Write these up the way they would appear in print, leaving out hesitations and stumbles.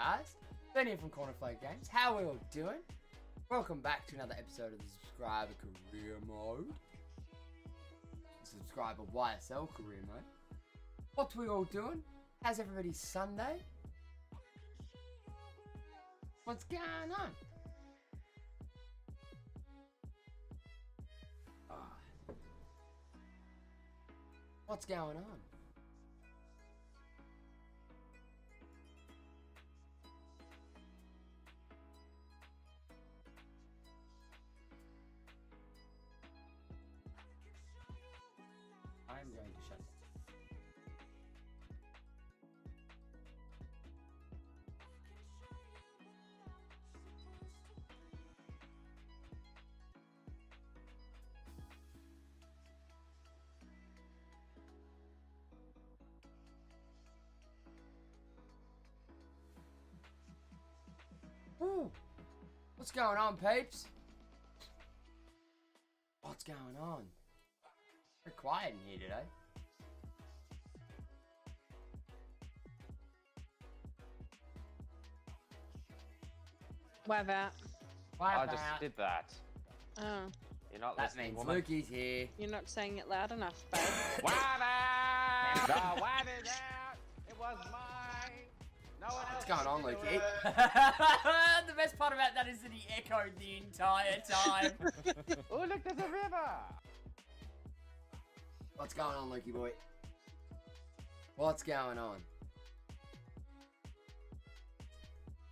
guys? Ben here from Corner Flag Games. How are we all doing? Welcome back to another episode of the Subscriber Career Mode. Subscriber YSL Career Mode. What we all doing? How's everybody's Sunday? What's going on? What's going on? I'm going to shut down. Ooh. What's going on, peeps? What's going on? We're quiet in here today. Why that? I just did that. Oh. You're not That listening, means woman. Lukey's here. You're not saying it loud enough, babe. Wabba! The wab is out! It was mine! No one else What's going on, can do Lukey? it. The best part about that is that he echoed the entire time. Oh, look, there's a river! What's going on, Lukey boy? What's going on?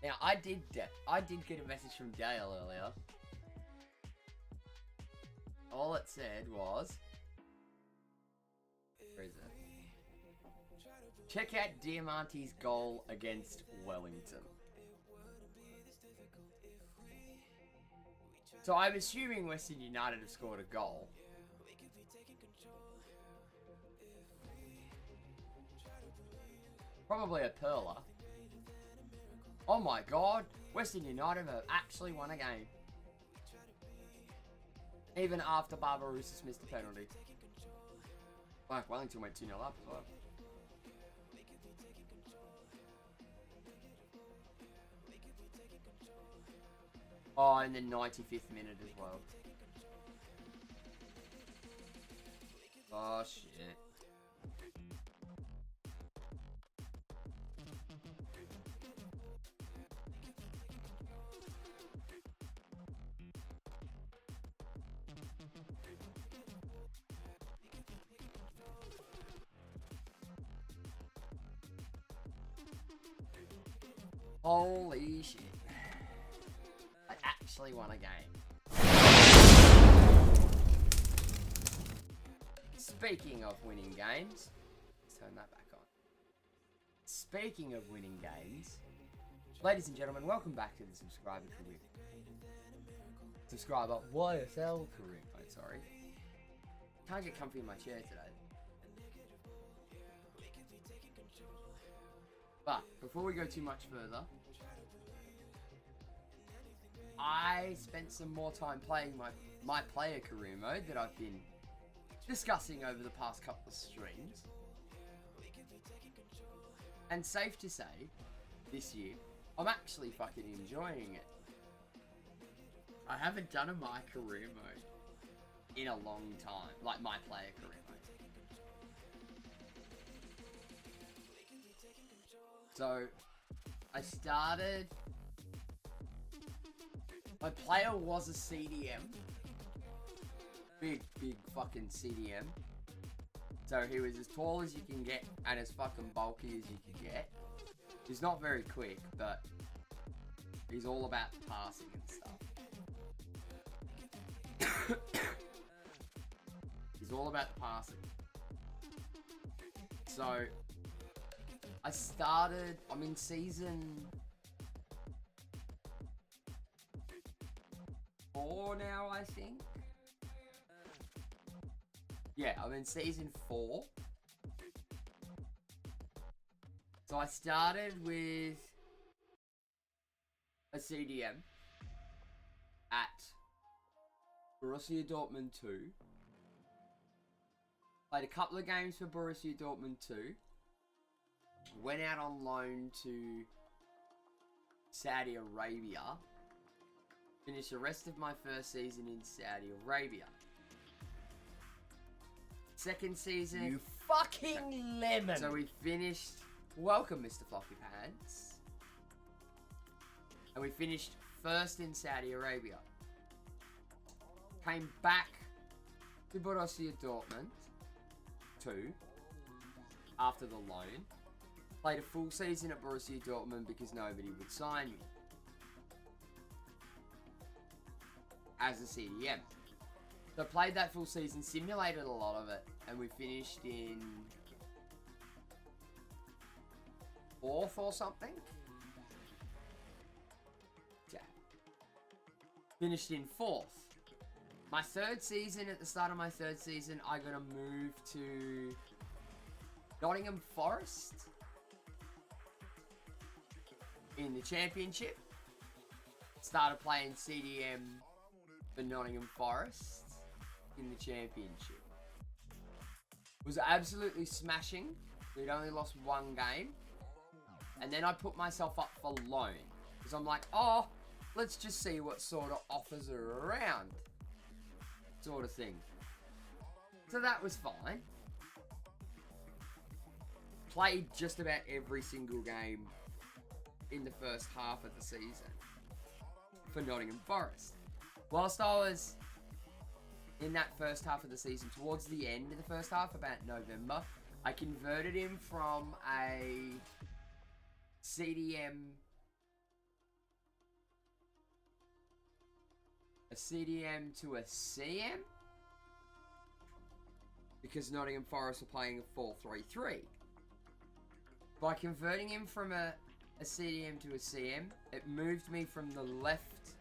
Now, I did get a message from Dale earlier. All it said was, where is it? Check out Diamante's goal against Wellington. So I'm assuming Western United have scored a goal. Probably a perler. Oh my god, Western United have actually won a game. Even after Barbarouses missed a penalty. Like, Wellington went 2-0 up as well. Oh, and then 95th minute as well. Oh, shit. Holy shit. I actually won a game. Speaking of winning games, let's turn that back on. Speaking of winning games, ladies and gentlemen, welcome back to the Subscriber Career. Subscriber YSL Career Mode, sorry. Can't get comfy in my chair today. But before we go too much further, I spent some more time playing my player career mode that I've been discussing over the past couple of streams. And safe to say, this year, I'm actually fucking enjoying it. I haven't done a my career mode in a long time, like my player career mode. So, I started, my player was a CDM, big fucking CDM, so he was as tall as you can get and as fucking bulky as you can get. He's not very quick, but he's all about passing and stuff. He's all about the passing. So, I'm in season 4 now, I think. Yeah, I'm in season 4. So I started with a CDM at Borussia Dortmund 2. Played a couple of games for Borussia Dortmund 2. Went out on loan to Saudi Arabia. Finished the rest of my first season in Saudi Arabia. Second season. You fucking lemon. So we finished. Welcome, Mr. Floppy Pants. And we finished first in Saudi Arabia. Came back to Borussia Dortmund 2 after the loan. Played a full season at Borussia Dortmund because nobody would sign me as a CDM. So I played that full season, simulated a lot of it, and we finished in 4th or something. Yeah. Finished in 4th. My third season, at the start of my third season, I got a move to Nottingham Forest in the championship. Started playing CDM for Nottingham Forest in the championship. Was absolutely smashing. We'd only lost 1 game. And then I put myself up for loan. Because I'm like, oh, let's just see what sort of offers are around. Sort of thing. So that was fine. Played just about every single game in the first half of the season for Nottingham Forest. Whilst I was in that first half of the season, towards the end of the first half, about November, I converted him from a CDM to a CM because Nottingham Forest were playing a 4-3-3. By converting him from a CDM to a CM, it moved me from the left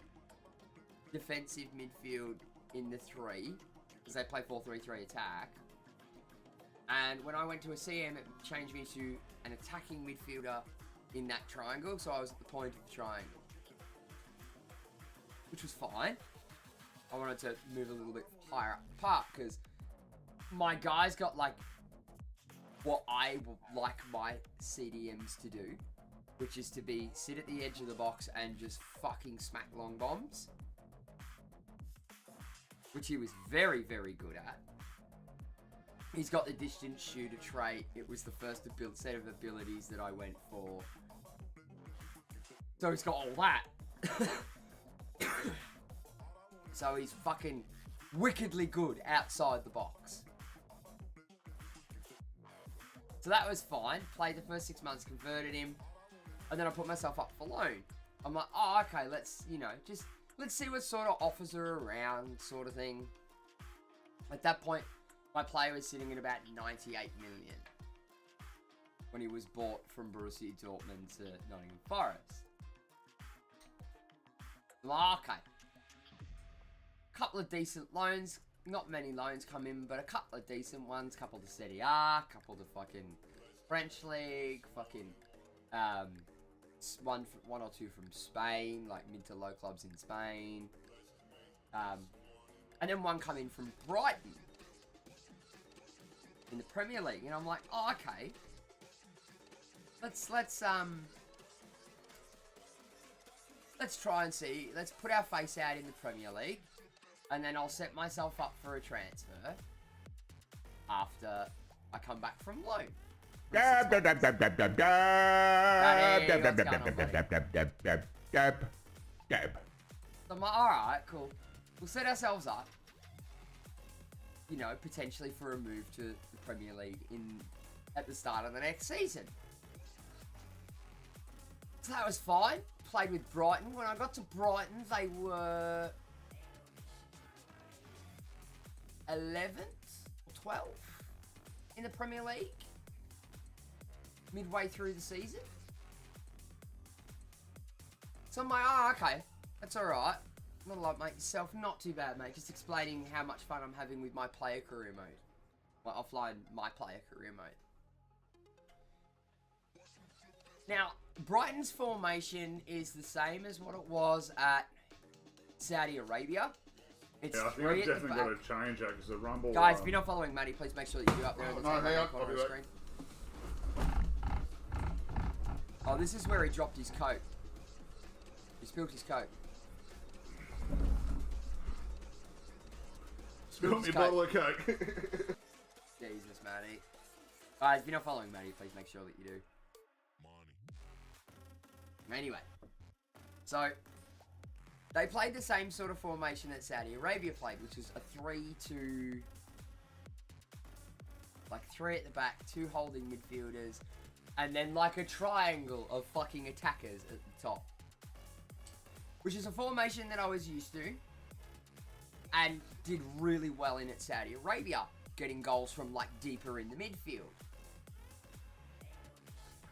defensive midfield in the 3, because they play 4-3-3 attack. And when I went to a CM, it changed me to an attacking midfielder in that triangle, so I was at the point of the triangle, which was fine. I wanted to move a little bit higher up the park, because my guys got like what I would like my CDMs to do, which is to be sit at the edge of the box and just fucking smack long bombs, which he was very, very good at. He's got the distance shooter trait. It was the first set of abilities that I went for. So he's got all that. So he's fucking wickedly good outside the box. So that was fine. Played the first 6 months, converted him, and then I put myself up for loan. I'm like, oh, okay, let's see what sort of offers are around, sort of thing. At that point, my player was sitting at about 98 million when he was bought from Borussia Dortmund to Nottingham Forest. I'm like, okay. Couple of decent loans. Not many loans come in, but a couple of decent ones. Couple to Serie A, couple to fucking French League, fucking one or two from Spain, like mid to low clubs in Spain. And then one come in from Brighton in the Premier League, and I'm like, oh, okay. Let's try and see. Let's put our face out in the Premier League, and then I'll set myself up for a transfer after I come back from loan. So I'm like, alright, cool. We'll set ourselves up, you know, potentially for a move to the Premier League at the start of the next season. So that was fine. Played with Brighton. When I got to Brighton, they were 11th or 12th in the Premier League midway through the season. So I'm like, oh, okay, that's alright. Not a lot, mate. Yourself, not too bad, mate. Just explaining how much fun I'm having with my player career mode. My offline, my player career mode. Now, Brighton's formation is the same as what it was at Saudi Arabia. It's Yeah, I think I've definitely got to change that because the Rumble... Guys, if you're not following Matty, please make sure that you do up there in the top right corner of the screen. Oh, this is where he dropped his coat. He spilled his coke. Spill me a bottle of Coke. Jesus, Matty. Guys, if you're not following Matty, please make sure that you do. Anyway. So, they played the same sort of formation that Saudi Arabia played, which was a 3-2... Like 3 at the back, 2 holding midfielders, and then like a triangle of fucking attackers at the top. Which is a formation that I was used to, and did really well in at Saudi Arabia, getting goals from like deeper in the midfield.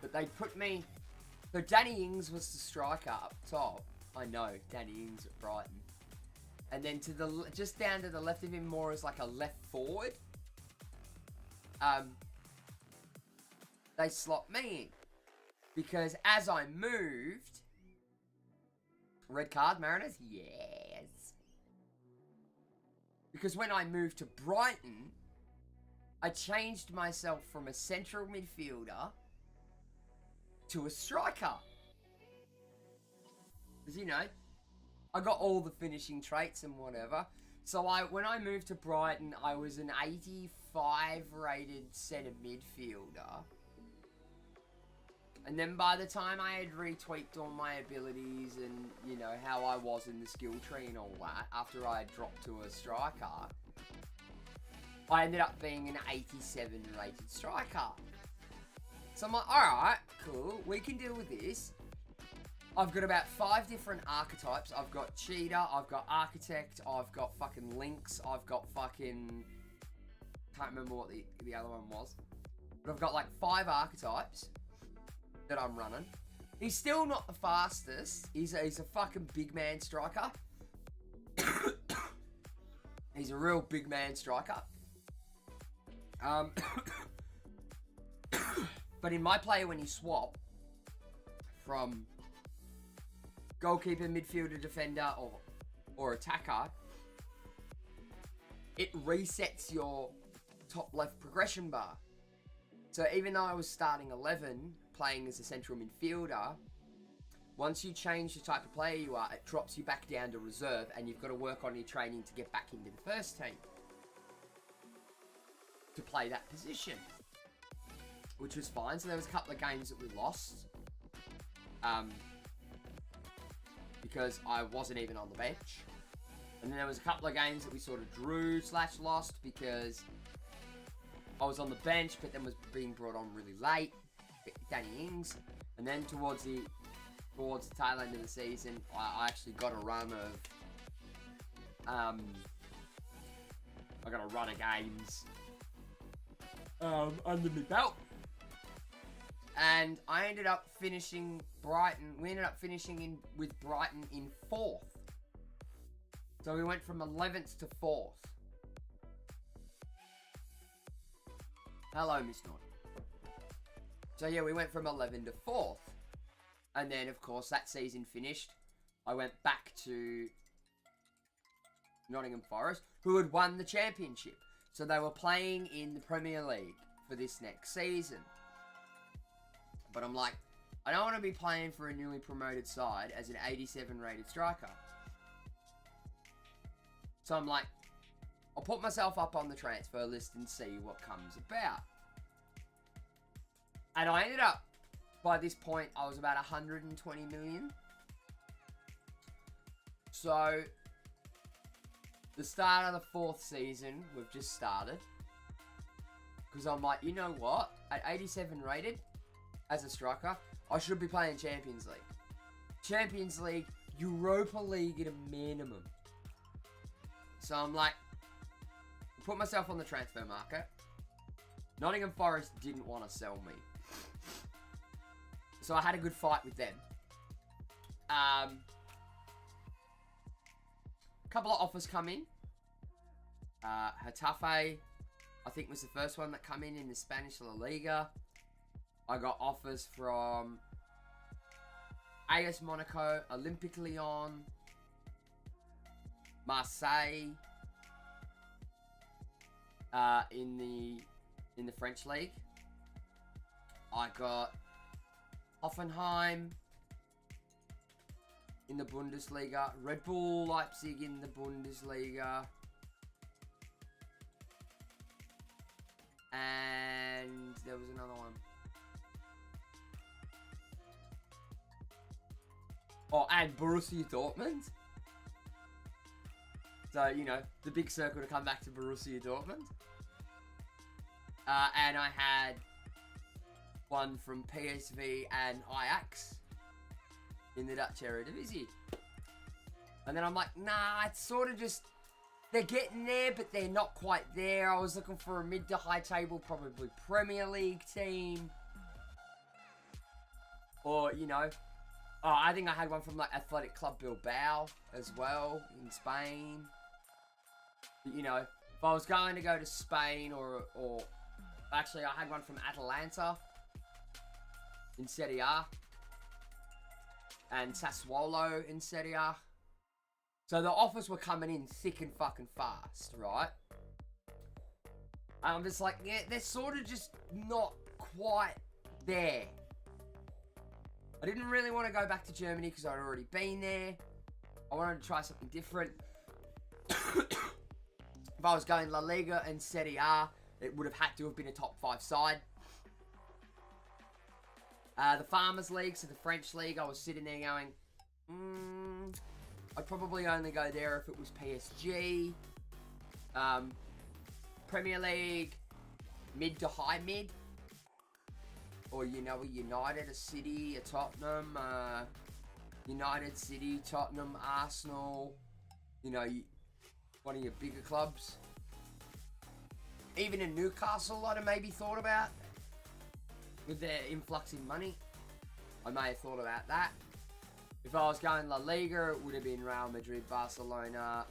But they put me... So Danny Ings was the striker up top. I know, Danny Ings at Brighton. And then to the just down to the left of him more as like a left forward. They slot me in. Because as I moved... Red card, Mariners? Yes. Because when I moved to Brighton, I changed myself from a central midfielder to a striker. Because, you know, I got all the finishing traits and whatever. So when I moved to Brighton, I was an 85 rated centre midfielder. And then by the time I had retweaked all my abilities and, you know, how I was in the skill tree and all that, after I had dropped to a striker, I ended up being an 87 rated striker. So I'm like, alright, cool, we can deal with this. I've got about 5 different archetypes. I've got Cheetah, I've got Architect, I've got fucking Lynx, I've got fucking... Can't remember what the other one was. But I've got like 5 archetypes that I'm running. He's still not the fastest. He's a fucking big man striker. He's a real big man striker. But in my player, when you swap from goalkeeper, midfielder, defender, or attacker, it resets your top left progression bar. So even though I was starting 11, playing as a central midfielder, once you change the type of player you are, it drops you back down to reserve, and you've got to work on your training to get back into the first team to play that position, which was fine. So there was a couple of games that we lost because I wasn't even on the bench, and then there was a couple of games that we sort of drew/lost because I was on the bench, but then was being brought on really late, Danny Ings, and then towards the tail end of the season, I actually got a run of games under my belt, and I ended up finishing Brighton. We ended up finishing with Brighton in 4th, so we went from 11th to 4th. Hello, Miss Naughty. So yeah, we went from 11 to 4th. And then, of course, that season finished. I went back to Nottingham Forest, who had won the championship. So they were playing in the Premier League for this next season. But I'm like, I don't want to be playing for a newly promoted side as an 87 rated striker. So I'm like, I'll put myself up on the transfer list and see what comes about. And I ended up, by this point, I was about 120 million. So, the start of the 4th season, we've just started. Because I'm like, you know what? At 87 rated, as a striker, I should be playing Champions League. Champions League, Europa League at a minimum. So I'm like, put myself on the transfer market. Nottingham Forest didn't want to sell me. So I had a good fight with them. Couple of offers come in. Getafe, I think, was the first one that come in the Spanish La Liga. I got offers from AS Monaco, Olympique Lyon, Marseille, in the French league. I got Hoffenheim in the Bundesliga. Red Bull Leipzig in the Bundesliga. And there was another one. Oh, and Borussia Dortmund. So, you know, the big circle to come back to Borussia Dortmund. And I had one from PSV and Ajax in the Dutch Eredivisie. And then I'm like, nah, it's sort of just, they're getting there, but they're not quite there. I was looking for a mid to high table, probably Premier League team. Or, you know, I think I had one from like Athletic Club Bilbao as well in Spain. But, you know, if I was going to go to Spain or actually I had one from Atalanta in Serie A and Sassuolo in Serie A. So the offers were coming in thick and fucking fast, right? And I'm just like, yeah, they're sort of just not quite there. I didn't really want to go back to Germany because I'd already been there. I wanted to try something different. If I was going La Liga and Serie A, it would have had to have been a top 5 side. The Farmers League, so the French League, I was sitting there going, I'd probably only go there if it was PSG. Premier League, mid to high mid. Or, you know, a United, a City, a Tottenham, United, City, Tottenham, Arsenal. You know, one of your bigger clubs. Even in Newcastle, I'd have maybe thought about. With their influx in money, I may have thought about that. If I was going La Liga, it would have been Real Madrid, Barcelona,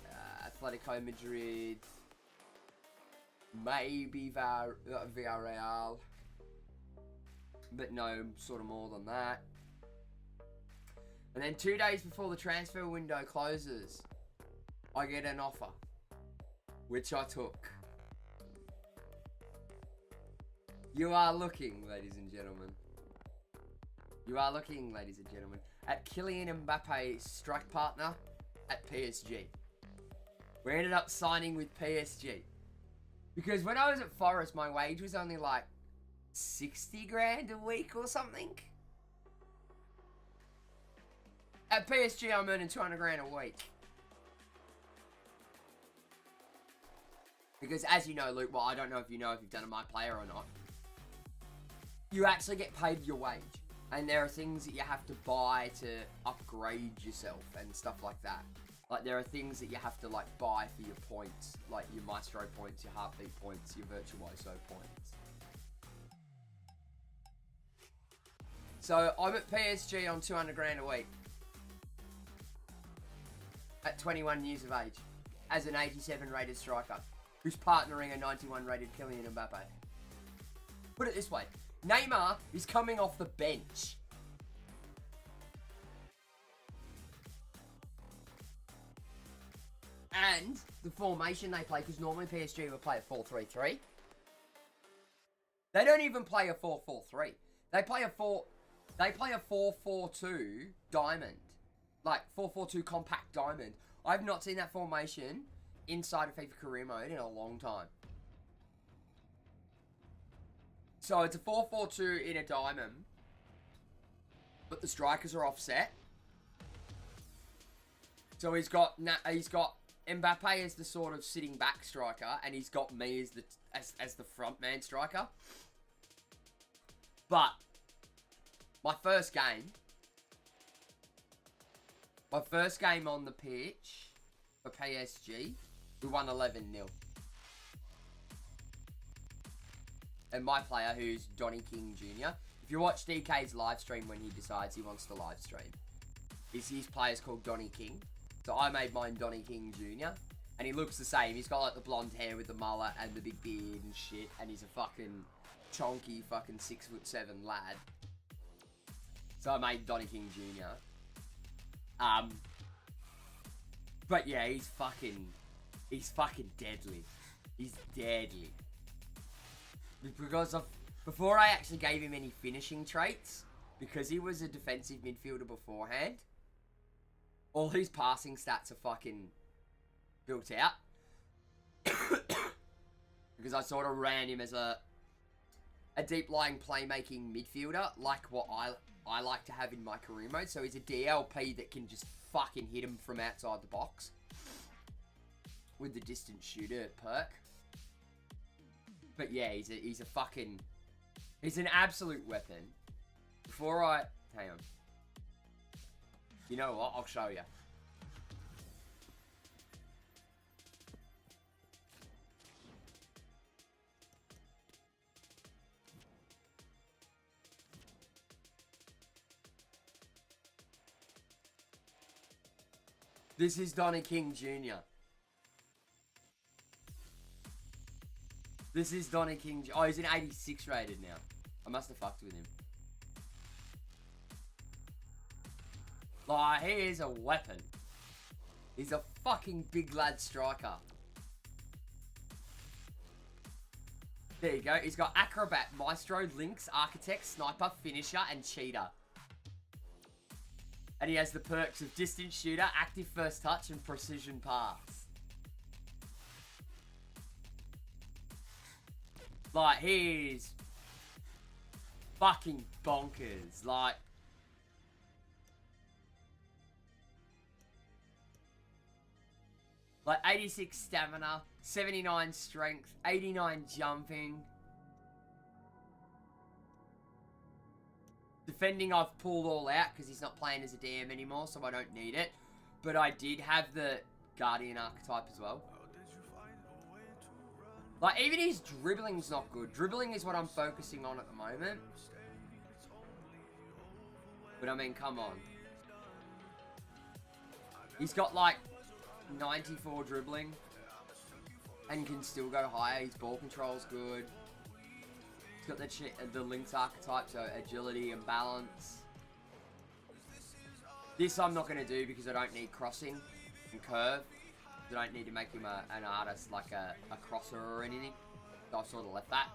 Atletico Madrid, maybe Villarreal. But no, sort of more than that. And then 2 days before the transfer window closes, I get an offer, which I took. You are looking, ladies and gentlemen. You are looking, ladies and gentlemen, at Kylian Mbappe's strike partner at PSG. We ended up signing with PSG. Because when I was at Forest, my wage was only like 60 grand a week or something. At PSG, I'm earning 200 grand a week. Because as you know, Luke, well, I don't know if you know if you've done a My Player or not. You actually get paid your wage. And there are things that you have to buy to upgrade yourself and stuff like that. Like, there are things that you have to, like, buy for your points. Like, your Maestro points, your Heartbeat points, your Virtuoso points. So, I'm at PSG on 200 grand a week. At 21 years of age. As an 87 rated striker. Who's partnering a 91 rated Kylian Mbappe. Put it this way. Neymar is coming off the bench. And the formation they play, because normally PSG would play a 4-3-3. They don't even play a 4-4-3. They play a 4-4-2 diamond. Like 4-4-2 compact diamond. I've not seen that formation inside of FIFA career mode in a long time. So it's a 4-4-2 in a diamond, but the strikers are offset. So he's got Mbappe as the sort of sitting back striker, and he's got me as the front man striker. But my first game on the pitch for PSG, we won 11-0. And my player, who's Donny King Jr. If you watch DK's live stream when he decides he wants to live stream, his player's called Donny King. So I made mine Donny King Jr. And he looks the same. He's got like the blonde hair with the mullet and the big beard and shit. And he's a fucking chonky fucking 6'7" lad. So I made Donny King Jr. But yeah, he's fucking deadly. He's deadly. Because before I actually gave him any finishing traits, because he was a defensive midfielder beforehand, All his passing stats are fucking built out. Because I sort of ran him as a deep-lying playmaking midfielder, like what I like to have in my career mode. So he's a DLP that can just fucking hit him from outside the box with the distant shooter perk. But yeah, he's an absolute weapon. Hang on. You know what? I'll show you. This is Donny King Jr. This is Donny King. Oh, he's an 86 rated now. I must have fucked with him. Like, he is a weapon. He's a fucking big lad striker. There you go. He's got Acrobat, Maestro, Lynx, Architect, Sniper, Finisher, and Cheater. And he has the perks of Distant Shooter, Active First Touch, and Precision Pass. Like, he's fucking bonkers. Like, Like 86 stamina, 79 strength, 89 jumping. Defending I've pulled all out because he's not playing as a DM anymore, so I don't need it. But I did have the Guardian archetype as well. Like, even his dribbling's not good. Dribbling is what I'm focusing on at the moment. But I mean, come on. He's got like 94 dribbling and can still go higher. His ball control's good. He's got the Lynx archetype, so agility and balance. This I'm not going to do because I don't need crossing and curve. I don't need to make him an artist like a crosser or anything. So I've sort of left that.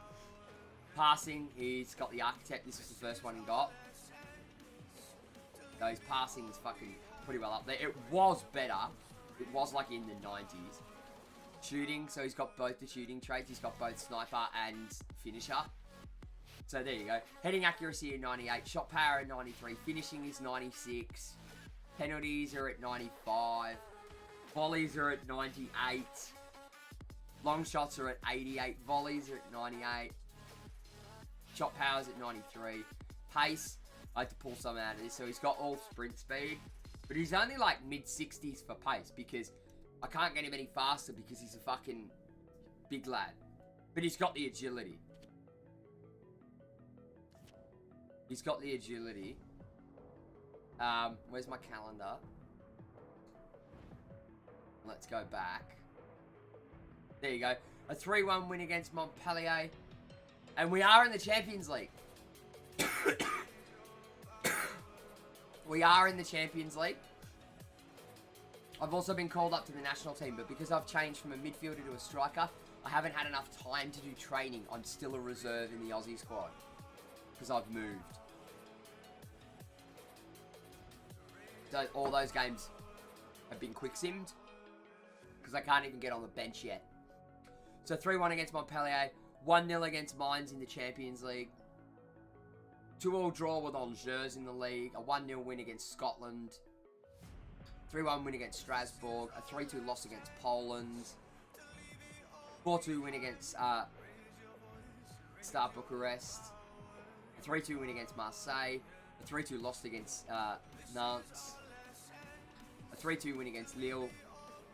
Passing, he's got the architect. This is the first one he got. So his passing is fucking pretty well up there. It was better. It was like in the 90s. Shooting, so he's got both the shooting traits. He's got both sniper and finisher. So there you go. Heading accuracy at 98. Shot power at 93. Finishing is 96. Penalties are at 95. Volleys are at 98. Long shots are at 88. Volleys are at 98. Shot power's at 93. Pace, I had to pull some out of this. So he's got all sprint speed. But he's only like mid-60s for pace because I can't get him any faster because he's a fucking big lad. But he's got the agility. He's got the agility. Where's my calendar? Let's go back. There you go. A 3-1 win against Montpellier. And we are in the Champions League. We are in the Champions League. I've also been called up to the national team, but because I've changed from a midfielder to a striker, I haven't had enough time to do training. I'm still a reserve in the Aussie squad because I've moved. So all those games have been quick simmed because I can't even get on the bench yet. So 3-1 against Montpellier, 1-0 against Mines in the Champions League. 2-2 draw with Angers in the league. A 1-0 win against Scotland. 3-1 win against Strasbourg. A 3-2 loss against Poland. 4-2 win against Star Bucharest. A 3-2 win against Marseille. A 3-2 loss against Nantes. A 3-2 win against Lille.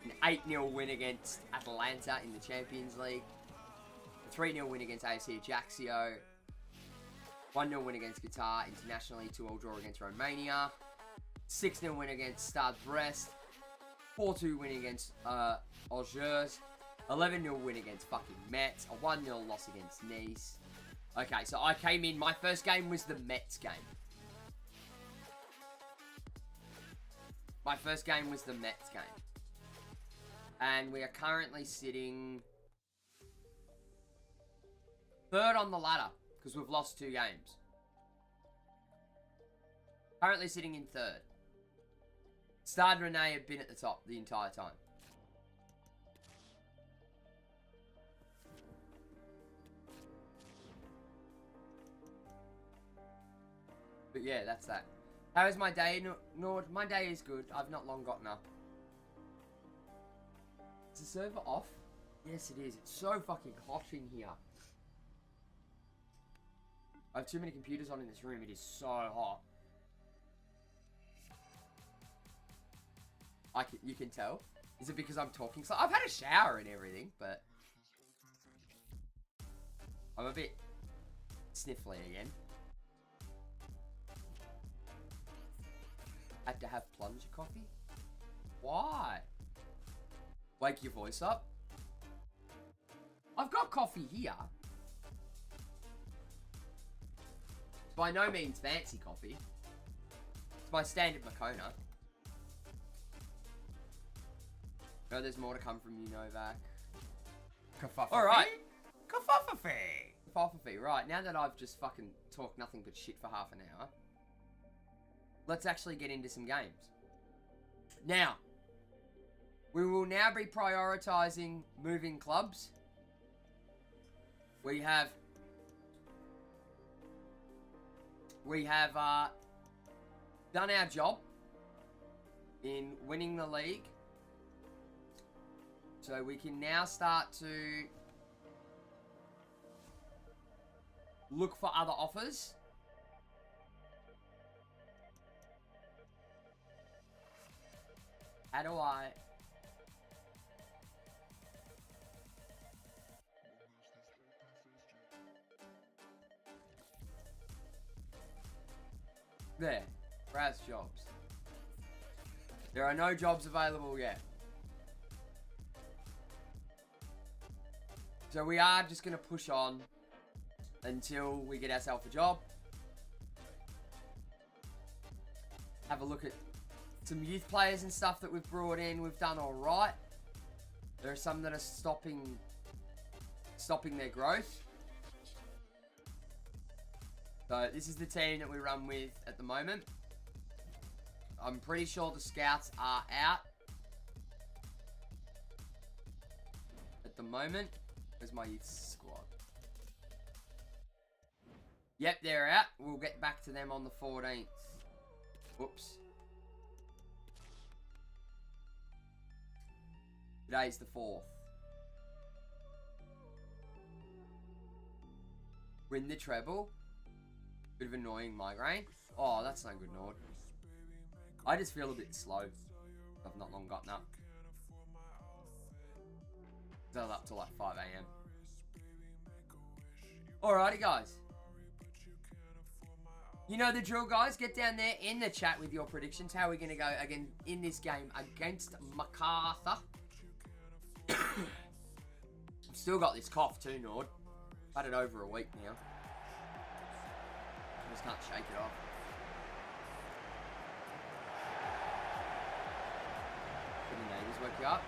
An 8-0 win against Atalanta in the Champions League. A 3-0 win against AFC Ajaccio. 1-0 win against Qatar internationally, 2-2 draw against Romania, 6-0 win against Stade Brest, 4-2 win against Angers, 11-0 win against fucking Metz, a 1-0 loss against Nice. Okay, so I came in, my first game was the Metz game. My first game was the Metz game. And we are currently sitting third on the ladder. Because we've lost 2 games. Currently sitting in third. Star and Renee have been at the top the entire time. But yeah, that's that. How is my day, Nord? My day is good. I've not long gotten up. Is the server off? Yes, it is. It's so fucking hot in here. I have too many computers on in this room. It is so hot. You can tell. Is it because I'm talking? So I've had a shower and everything, but I'm a bit sniffly again. Had to have plunger coffee? Why? Wake your voice up? I've got coffee here. It's by no means fancy coffee. It's my standard Makona. No, there's more to come from you, Novak. Alright. Kafuffy. Right, now that I've just fucking talked nothing but shit for half an hour, let's actually get into some games. Now, we will now be prioritizing moving clubs. We have done our job in winning the league. So we can now start to look for other offers. How do I... There. Browse jobs. There are no jobs available yet. So we are just going to push on until we get ourselves a job. Have a look at some youth players and stuff that we've brought in. We've done all right. There are some that are stopping their growth. So this is the team that we run with at the moment. I'm pretty sure the scouts are out at the moment. Where's my youth squad? Yep, they're out. We'll get back to them on the 14th. Whoops. Today's the 4th. Win the treble. Bit of annoying migraine. Oh, that's no good, Nord. I just feel a bit slow. I've not long gotten up. I was up till like 5 AM. Alrighty, guys. You know the drill, guys. Get down there in the chat with your predictions. How are we going to go again in this game against MacArthur? I've still got this cough too, Nord. I've had it over a week now. I just can't shake it off. Did your neighbours wake you up?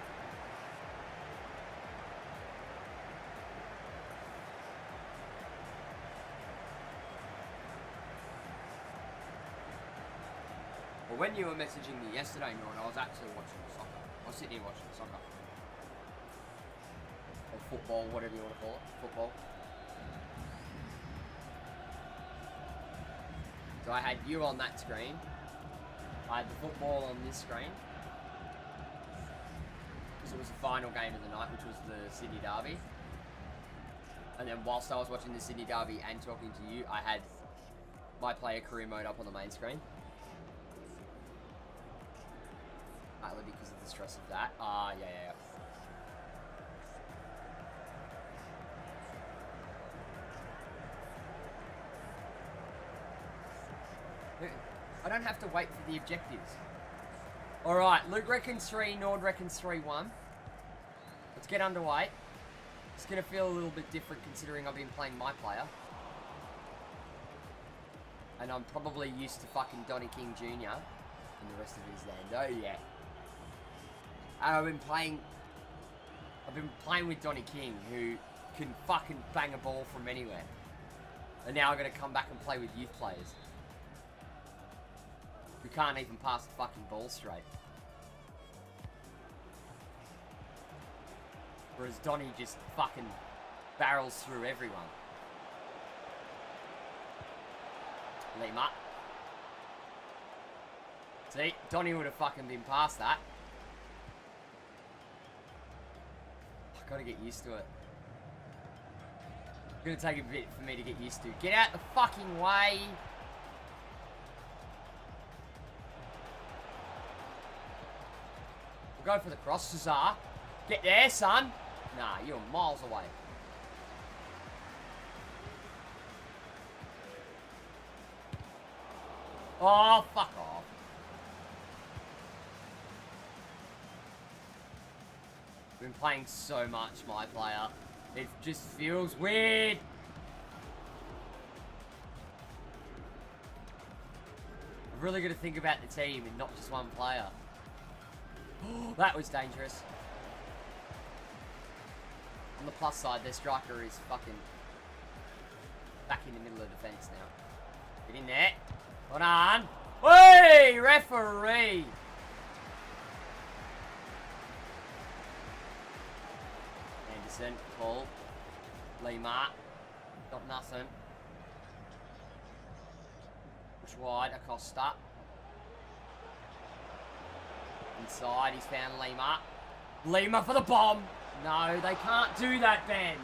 Well, when you were messaging me yesterday, Nord, I was actually watching the soccer. I was sitting here watching the soccer. Or football, whatever you want to call it. Football. So I had you on that screen. I had the football on this screen. Because it was the final game of the night, which was the Sydney Derby. And then whilst I was watching the Sydney Derby and talking to you, I had my player career mode up on the main screen. Partly because of the stress of that. Yeah. I don't have to wait for the objectives. Alright, Luke reckons 3, Nord reckons 3-1. Let's get underway. It's going to feel a little bit different considering I've been playing my player. And I'm probably used to fucking Donny King Jr. and the rest of his land. Oh yeah. And I've been playing with Donny King, who can fucking bang a ball from anywhere. And now I'm going to come back and play with youth players who can't even pass the fucking ball straight. Whereas Donny just fucking barrels through everyone. Lima. See, Donny would have fucking been past that. I gotta get used to it. It's gonna take a bit for me to get used to. Get out the fucking way! We'll go for the cross, Cesar. Get there, son! Nah, you're miles away. Oh, fuck off. Been playing so much, my player. It just feels weird. I've really got to think about the team and not just one player. Oh, that was dangerous. On the plus side, their striker is fucking back in the middle of defence now. Get in there. Hold on. Hey, referee. Anderson, Paul, Lima. Got nothing. Push wide, Acosta. Inside, he's found Lima. Lima for the bomb. No, they can't do that, Ben.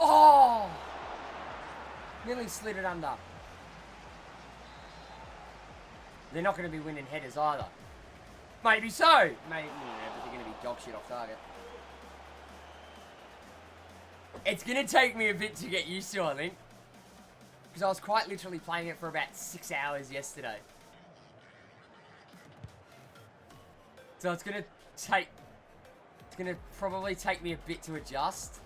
Oh! Nearly slid it under. They're not going to be winning headers either. Maybe so. Maybe, yeah, but they're going to be dog shit off target. It's going to take me a bit to get used to, I think. Because I was quite literally playing it for about 6 hours yesterday. So it's going to probably take me a bit to adjust.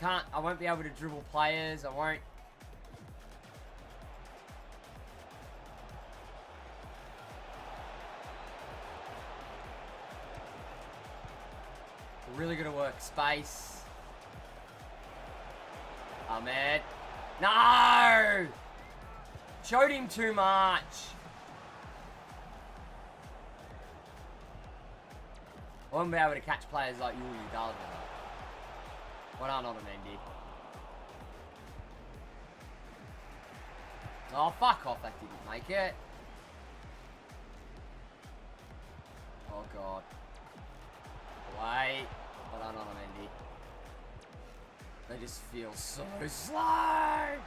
I won't be able to dribble players, I won't. We're really gonna work space. Ahmed. No! Showed him too much. I won't be able to catch players like you or you, darling. Well, on him, Andy. Oh, fuck off, that didn't make it. Oh, God. Away. Well done on him, Andy. They just feel so slow.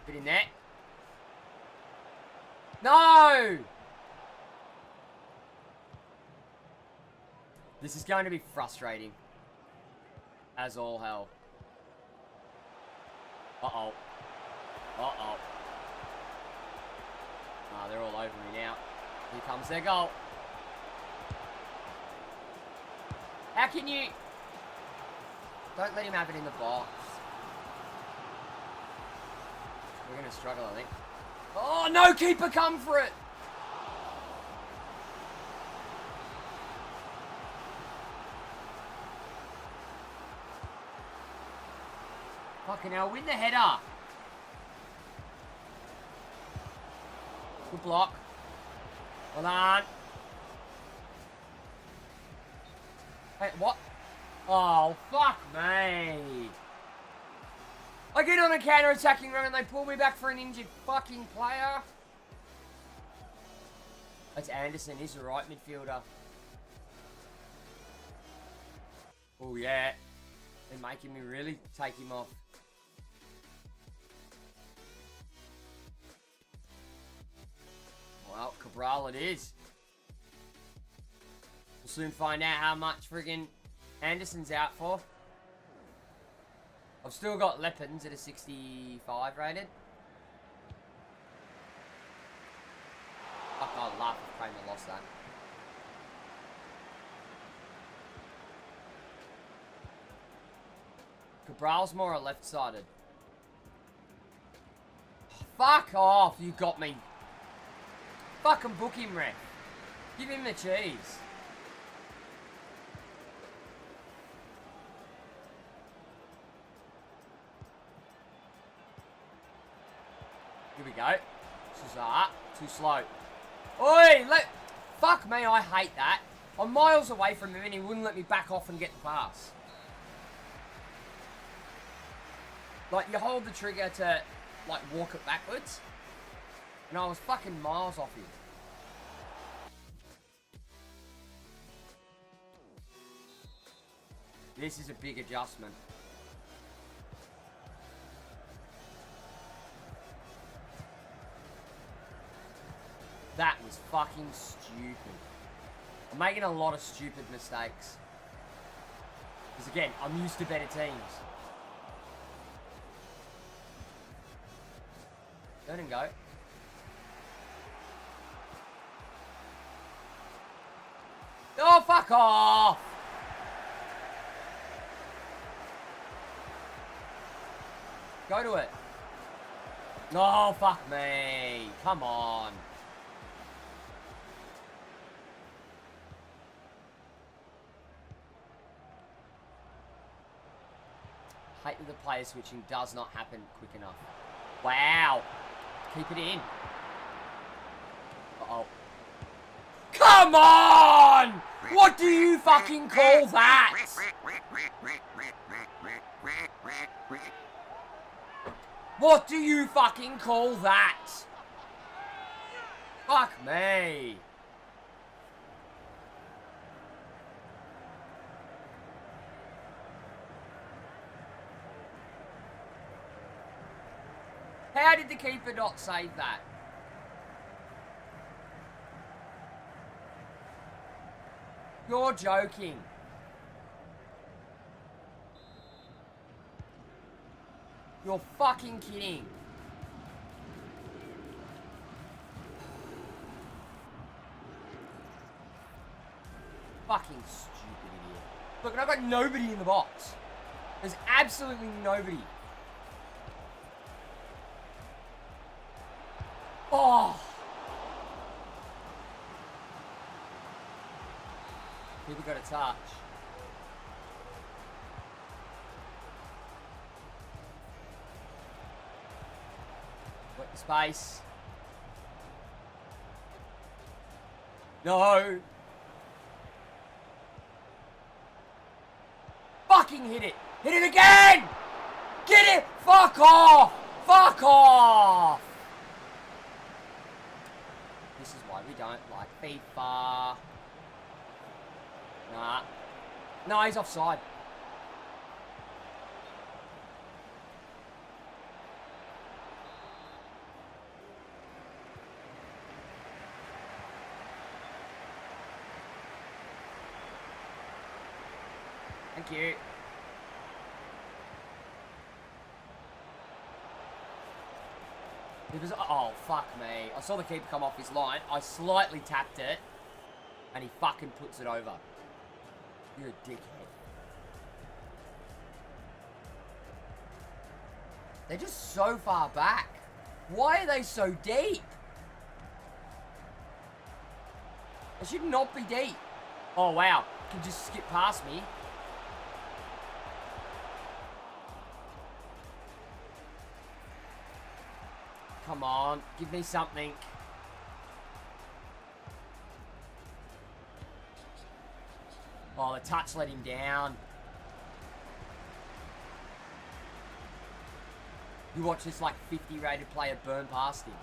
Get in there. No! This is going to be frustrating. As all hell. Uh-oh. Uh-oh. Ah, they're all over me now. Here comes their goal. How can you... Don't let him have it in the box. We're going to struggle, I think. Oh, no! Keeper, come for it! Fucking hell, win the header. Good block. Well done. Hey, what? Oh, fuck me. I get on a counter-attacking run and they pull me back for an injured fucking player. That's Anderson, he's the right midfielder. Oh, yeah. They're making me really take him off. Well, Cabral it is. We'll soon find out how much friggin' Anderson's out for. I've still got Leppins at a 65 rated. Fuck, I'll laugh if Kramer lost that. Cabral's more left-sided. Fuck off, you got me. Fucking book him, ref. Give him the cheese. Here we go. Too slow. Oi, fuck me, I hate that. I'm miles away from him and he wouldn't let me back off and get the pass. Like, you hold the trigger to, like, walk it backwards. And I was fucking miles off him. This is a big adjustment. That was fucking stupid. I'm making a lot of stupid mistakes. Because again, I'm used to better teams. Turn and go. Oh, fuck off! Go to it. No, fuck me. Come on. Hate that the player switching does not happen quick enough. Wow. Keep it in. Uh-oh. Come on! What do you fucking call that? What do you fucking call that? Fuck me. How did the keeper not save that? You're joking. You're fucking kidding. Fucking stupid idiot. Look, and I've got nobody in the box. There's absolutely nobody. Oh! People got a touch. Got the space. No! Fucking hit it! Hit it again! Get it! Fuck off! Fuck off! This is why we don't like FIFA. Nah. No, he's offside. Thank you. It was, oh, fuck me. I saw the keeper come off his line. I slightly tapped it. And he fucking puts it over. You're a dickhead. They're just so far back. Why are they so deep? They should not be deep. Oh, wow. Can just skip past me. Come on. Give me something. Oh, the touch let him down. You watch this like 50 rated player burn past him.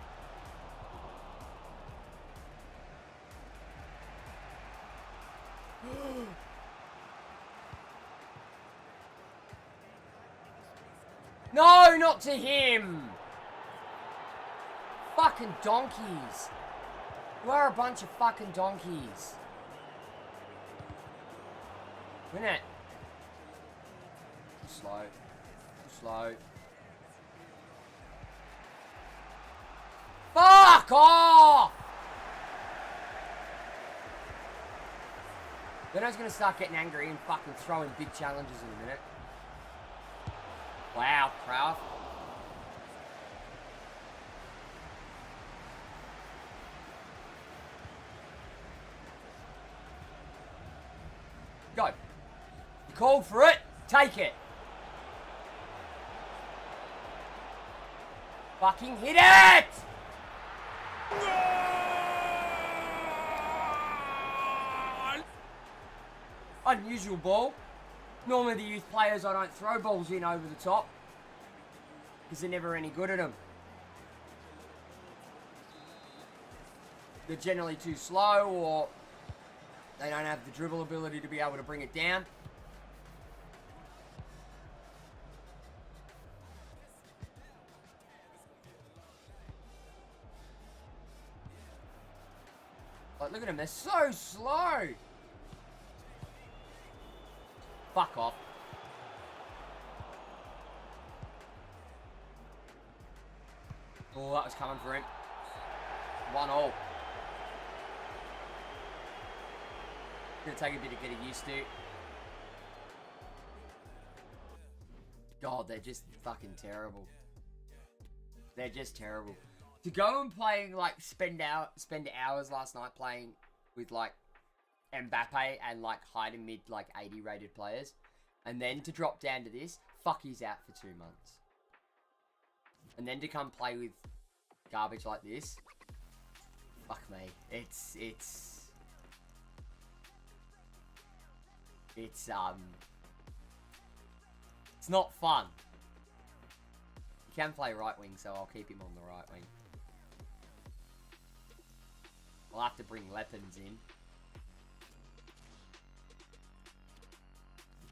No, not to him. Fucking donkeys. You are a bunch of fucking donkeys. Win it. Too slow. Too slow. Fuck off! Then I was going to start getting angry and fucking throwing big challenges in a minute. Wow, Kraft. Go. You called for it. Take it. Fucking hit it! Unusual ball. Normally the youth players, I don't throw balls in over the top. Because they're never any good at them. They're generally too slow, or they don't have the dribble ability to be able to bring it down. Like, look at them, they're so slow. Fuck off. Oh, that was coming for him. 1-1. Gonna take a bit to get it used to. God, they're just fucking terrible. They're just terrible. To go and play, like, spend hours last night playing with, like, Mbappe and, like, high to mid, like, 80 rated players, and then to drop down to this, fuck, he's out for 2 months. And then to come play with garbage like this, fuck me. It's not fun. He can play right wing, so I'll keep him on the right wing. I'll have to bring Lepens in.